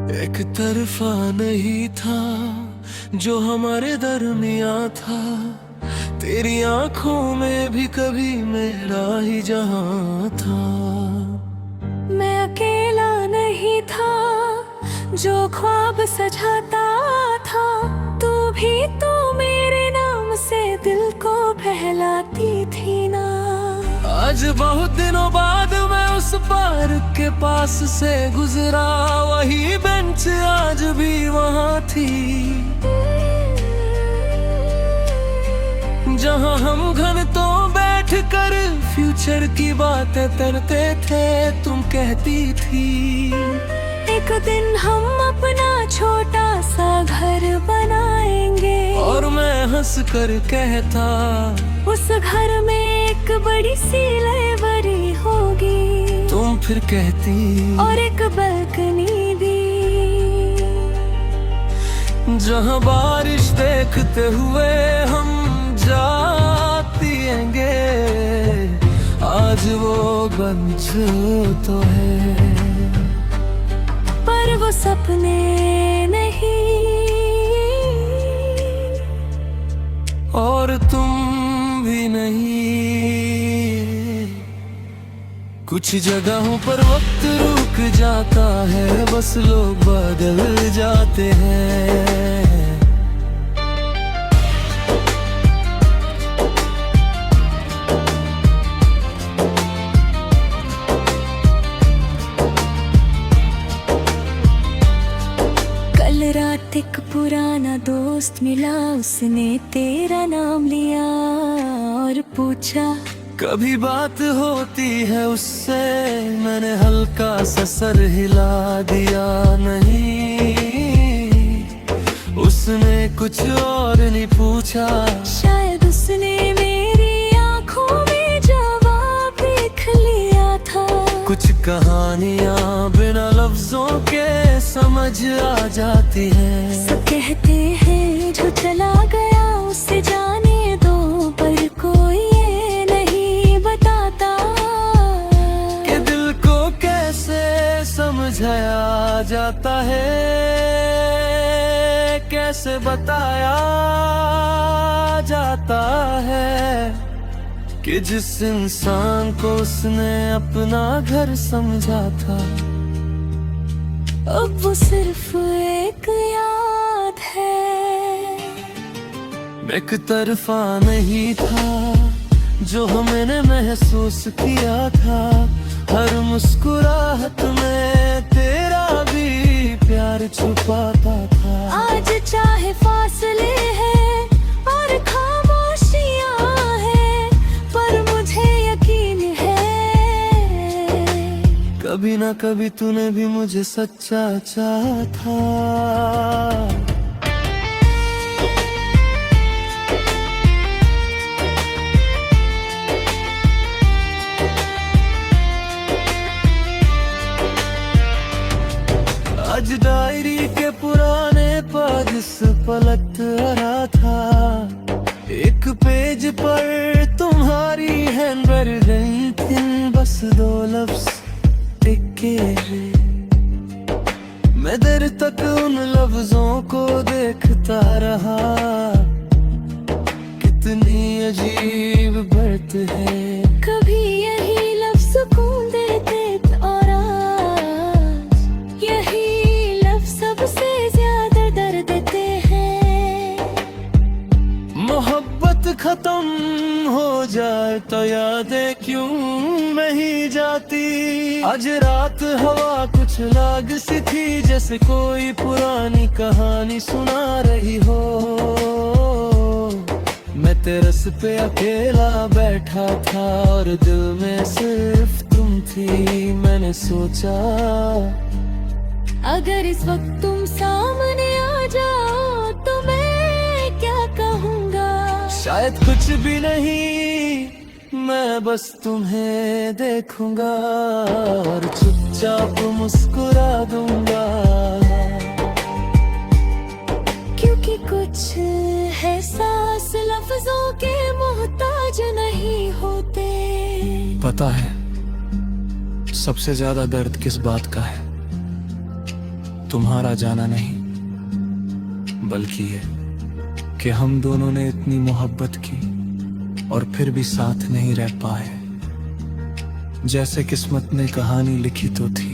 एक तरफा नहीं था जो हमारे दरमिया था। तेरी आंखों में भी कभी मेरा ही जहां था। मैं अकेला नहीं था जो ख्वाब सजाता था। तू भी तो मेरे नाम से दिल को बहलाती थी ना। आज बहुत दिनों बाद मैं उस पार्क के पास से गुजरा। वही बेंच आज भी वहाँ थी जहाँ हम घंटों बैठ कर फ्यूचर की बातें करते थे। तुम कहती थी एक दिन हम अपना छोटा सा घर बनाएंगे, और मैं हंस कर कहता उस घर में एक बड़ी सी लाइब्रेरी होगी। तुम फिर कहती और एक बालकनी भी जहाँ बारिश देखते हुए हम जाएंगे। आज वो बेंच तो है पर वो सपने नहीं। और तुम भी नहीं। कुछ जगहों पर वक्त रुक जाता है, बस लोग बदल जाते हैं। कल रात एक पुराना दोस्त मिला, उसने तेरा नाम लिया और पूछा कभी बात होती है उससे। मैंने हल्का सा सर हिला दिया। नहीं, उसने कुछ और नहीं पूछा। शायद उसने मेरी आंखों में जवाब लिख लिया था। कुछ कहानियां बिना लफ्जों के समझ आ जाती हैं। सब कहते हैं जो चला गया उसे जाने दो, पर कोई ये नहीं बताता कि दिल को कैसे समझाया जाता है। कैसे बताया जाता है कि जिस इंसान को उसने अपना घर समझा था, अब वो सिर्फ एक याद है। एक तरफा नहीं था जो हमने महसूस किया था। हर मुस्कुराहट में तेरा भी प्यार छुपाता था। आज चाहे फासले हैं और खामोशियां हैं, पर मुझे यकीन है कभी ना कभी तूने भी मुझे सच्चा चाहा था। आज डायरी के पुराने पेज पलट रहा था। एक पेज पर तुम्हारी हैंडराइटिंग थी, बस 2 लफ्ज टिके हैं। मैं देर तक उन लफ्जों को देखता रहा। कितनी अजीब बात है। कभी यही लफ्ज सुकून देते और आज यही लफ्ज सबसे ज्यादा दर्द देते हैं। मोहब्बत खत्म हो जाए तो यादें क्यों नहीं जाती। आज रात हवा कुछ लाग सी थी, जैसे कोई पुरानी कहानी सुना रही हो। मैं तेरस पे अकेला बैठा था और दिल में सिर्फ तुम थी। मैंने सोचा अगर इस वक्त तुम सामने आ जाओ तो मैं क्या कहूँगा। शायद कुछ भी नहीं, मैं बस तुम्हें देखूंगा और चुपचाप मुस्कुरा दूंगा। क्योंकि कुछ एहसास लफ्जों के मोहताज नहीं होते। पता है सबसे ज्यादा दर्द किस बात का है? तुम्हारा जाना नहीं, बल्कि ये कि हम दोनों ने इतनी मोहब्बत की और फिर भी साथ नहीं रह पाए। जैसे किस्मत ने कहानी लिखी तो थी,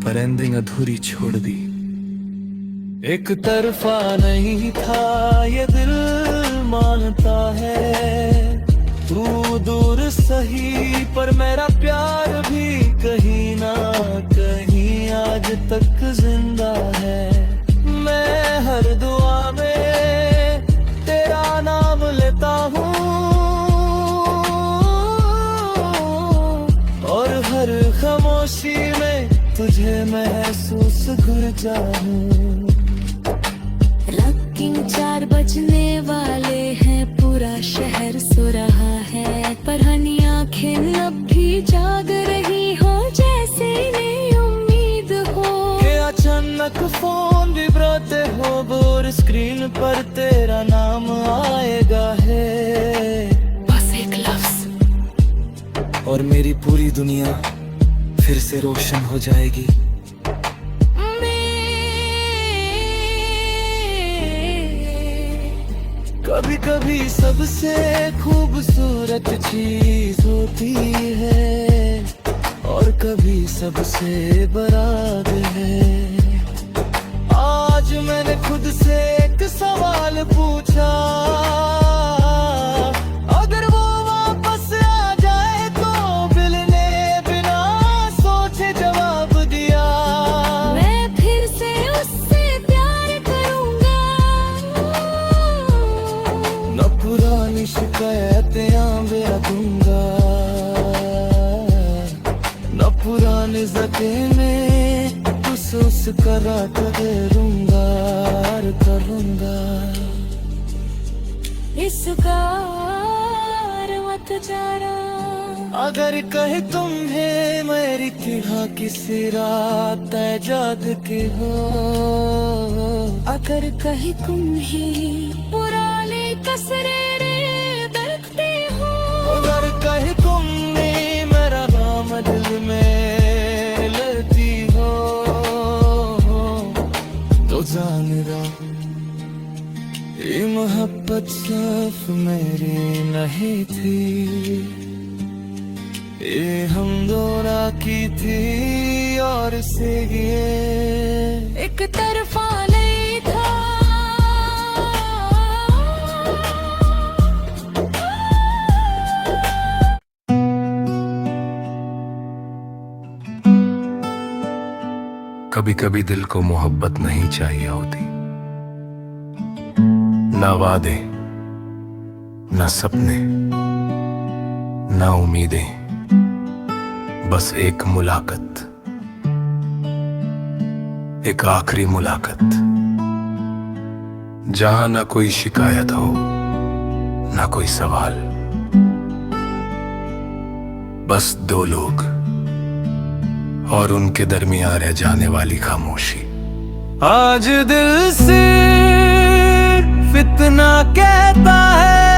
पर एंडिंग अधूरी छोड़ दी। एक तरफा नहीं था ये दिल मानता है, तू दूर सही पर मेरा प्यार भी कहीं ना कहीं आज तक जिंदा है। मैं हर दुआ में तेरा नाम लेता हूँ और हर खामोशी में तुझे महसूस कर जाऊं। रॉकिंग 4 बजने वाले हैं, पूरा शहर सो रहा है, पर हनी आंखें अब भी जाग रही हो, जैसे नई उम्मीद हो। कि अचानक फोन विब्राते हो और स्क्रीन पर तेरा नाम आएगा है, बस एक लफ्ज और मेरी पूरी दुनिया फिर से रोशन हो जाएगी। कभी कभी सबसे खूबसूरत चीज होती है और कभी सबसे बराद है। आज मैंने खुद से एक सवाल पूछा, अगर वो वापस आ जाए तो दिल ने बिना सोचे जवाब दिया, मैं फिर से उससे प्यार करूंगा। न पुरानी शिकायतें बेरा दूंगा, न पुराने जख्म में महसूस करा करूंगा इसका मत जाना। अगर कहे तुम्हें मेरी तरह किसी रात जाद के हो, अगर कहे तुम्हें पुराने कसरे दरखते हो, अगर कहे तुमने मेरा नाम दिल में लेती हो, तो जान रहा ये मोहब्बत सिर्फ मेरी नहीं थी, ये हम दोनों की थी और से ये एक तरफा नहीं था। कभी कभी दिल को मोहब्बत नहीं चाहिए होती, ना वादे, ना सपने, ना उम्मीदें, बस एक मुलाकात, एक आखिरी मुलाकात, जहां ना कोई शिकायत हो, ना कोई सवाल, बस 2 लोग और उनके दरमियान रह जाने वाली खामोशी। आज दिल सिर्फ इतना कहता है,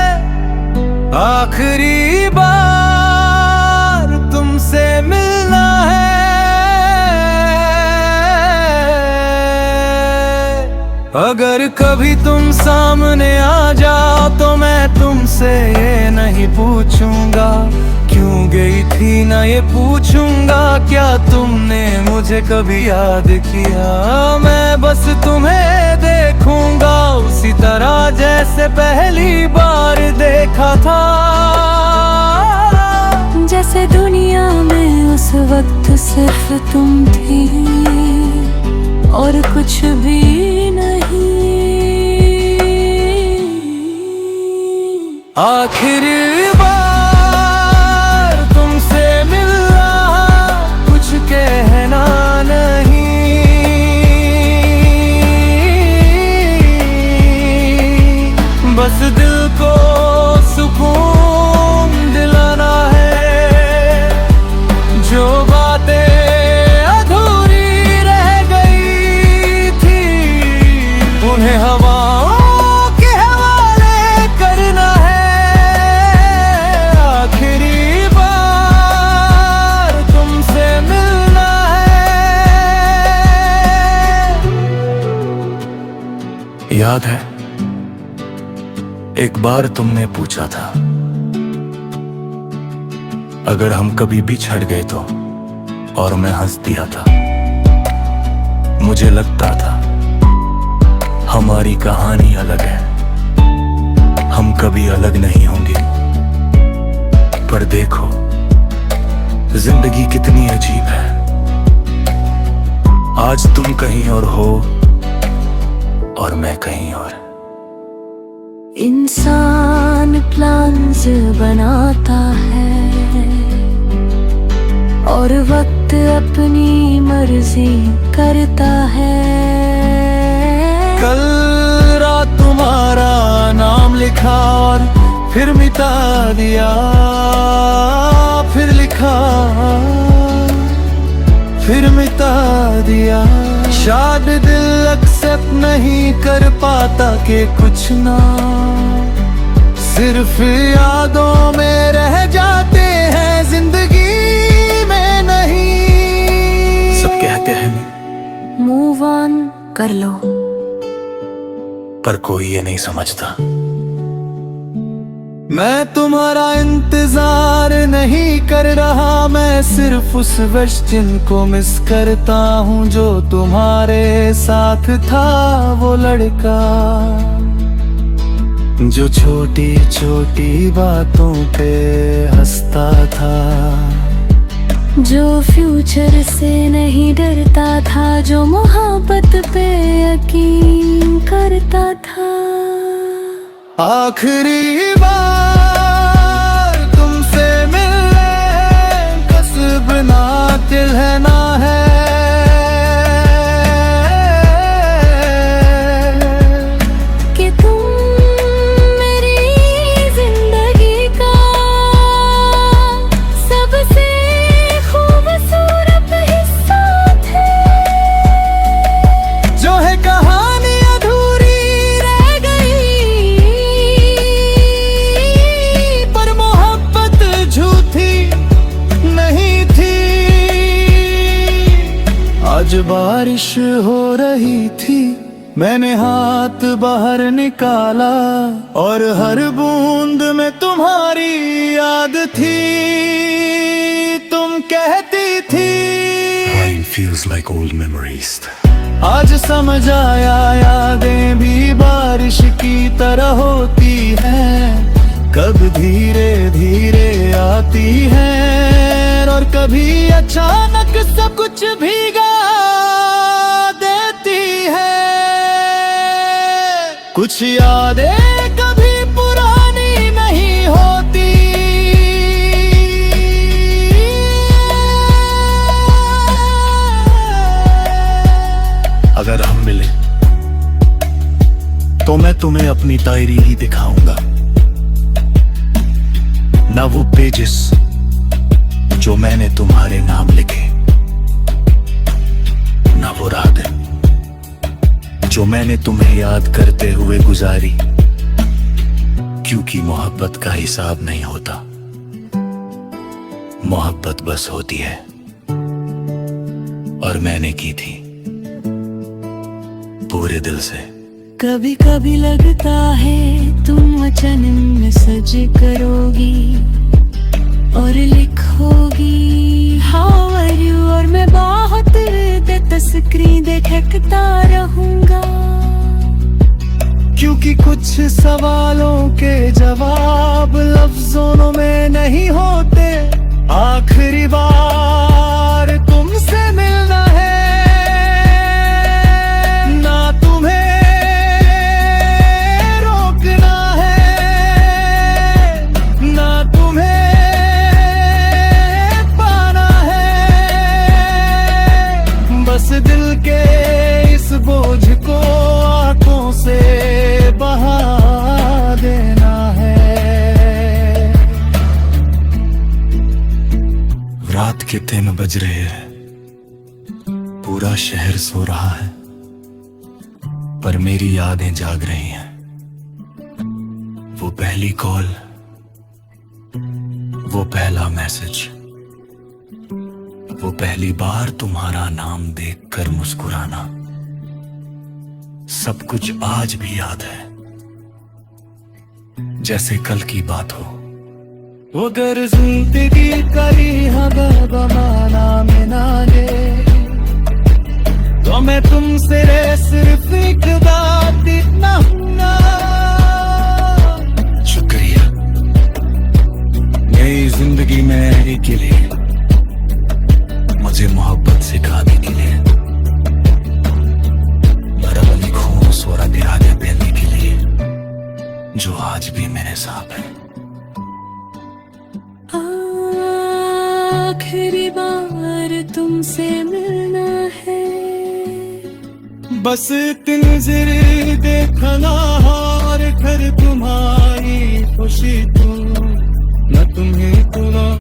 आखिरी बार तुमसे मिलना है। अगर कभी तुम सामने आ जाओ तो मैं तुमसे ये नहीं पूछूंगा क्यों गई थी, ना ये पूछूंगा क्या तुमने मुझे कभी याद किया। मैं बस तुम्हें देखूंगा उसी तरह जैसे पहली बार देखा था, जैसे दुनिया में उस वक्त सिर्फ तुम थी और कुछ भी नहीं। आखिरी बार तुमसे मिलना, कुछ कहना नहीं, बस दिल को सुकून दिलाना है। जो बातें अधूरी रह गई थी उन्हें हवाओं के हवाले करना है। याद है एक बार तुमने पूछा था अगर हम कभी बिछड़ गए तो, और मैं हंस दिया था। मुझे लगता था हमारी कहानी अलग है, हम कभी अलग नहीं होंगे। पर देखो जिंदगी कितनी अजीब है, आज तुम कहीं और हो और मैं कहीं और। इंसान प्लान्स बनाता है और वक्त अपनी मर्जी करता है। कल रात तुम्हारा नाम लिखा और फिर मिटा दिया, फिर लिखा फिर मिटा दिया। शायद दिल एक्सेप्ट नहीं कर पाता कि कुछ ना सिर्फ यादों में रह जाते हैं, जिंदगी में नहीं। सब कहते हैं मूव ऑन कर लो, पर कोई ये नहीं समझता। मैं तुम्हारा इंतजार नहीं कर रहा, मैं सिर्फ उस वर्जन को मिस करता हूँ जो तुम्हारे साथ था। वो लड़का जो छोटी छोटी बातों पे हंसता था, जो फ्यूचर से नहीं डरता था, जो मोहब्बत पे यकीन करता था। आखिरी बार तुमसे मिलने कस्ब ना दिल है ना है, कि तुम मेरी जिंदगी का सबसे खूबसूरत हिस्सा थे। जो है कहानी अधूरी रह गई, पर मोहब्बत झूठी नहीं थी। आज बारिश हो रही थी, मैंने हाथ बाहर निकाला और हर बूंद में तुम्हारी याद थी। तुम कहती थी Rain feels like old memories. आज समझ आया यादें भी बारिश की तरह होती हैं, कब धीरे धीरे आती हैं और कभी अचानक सब कुछ भीगा देती है। कुछ यादें कभी पुरानी नहीं होती, अगर हम मिले तो मैं तुम्हें अपनी डायरी ही दिखाऊंगा, ना वो पेजेस जो मैंने तुम्हारे नाम लिखे, ना वो रातें जो मैंने तुम्हें याद करते हुए गुजारी। क्योंकि मोहब्बत का हिसाब नहीं होता, मोहब्बत बस होती है, और मैंने की थी पूरे दिल से। कभी कभी लगता है तुम अचानक में सज करोगी और लिखोगी हाउ आर यू, और मैं बहुत तस्वीरें देखता रहूंगा। क्योंकि कुछ सवालों के जवाब लफ्जों में नहीं होते। आखिरी बार तुमसे मिलना है, ना तुम्हें रोकना है, ना तुम्हें पाना है, बस दिल के इस बोझ को आंखों से बहा देना है। रात के 3 बज रहे हैं, पूरा शहर सो रहा है, पर मेरी यादें जाग रही हैं। वो पहली कॉल, वो पहला मैसेज, वो पहली बार तुम्हारा नाम देखकर मुस्कुराना, सब कुछ आज भी याद है, जैसे कल की बात हो। अगर जिंदगी करी हवा बमाना में ना ले, तो मैं तुमसे सिर्फ एक बात इतना शुक्रिया नई जिंदगी में आने के लिए, मुझे मोहब्बत सिखाने के लिए, बराबरी खो स्वरा के आगे बढ़ने के लिए, जो आज भी मेरे साथ है। आखिरी बार तुमसे मिलना है, बस नजर देखना और घर तुम्हारी खुशी तुम न तुम्हें तुम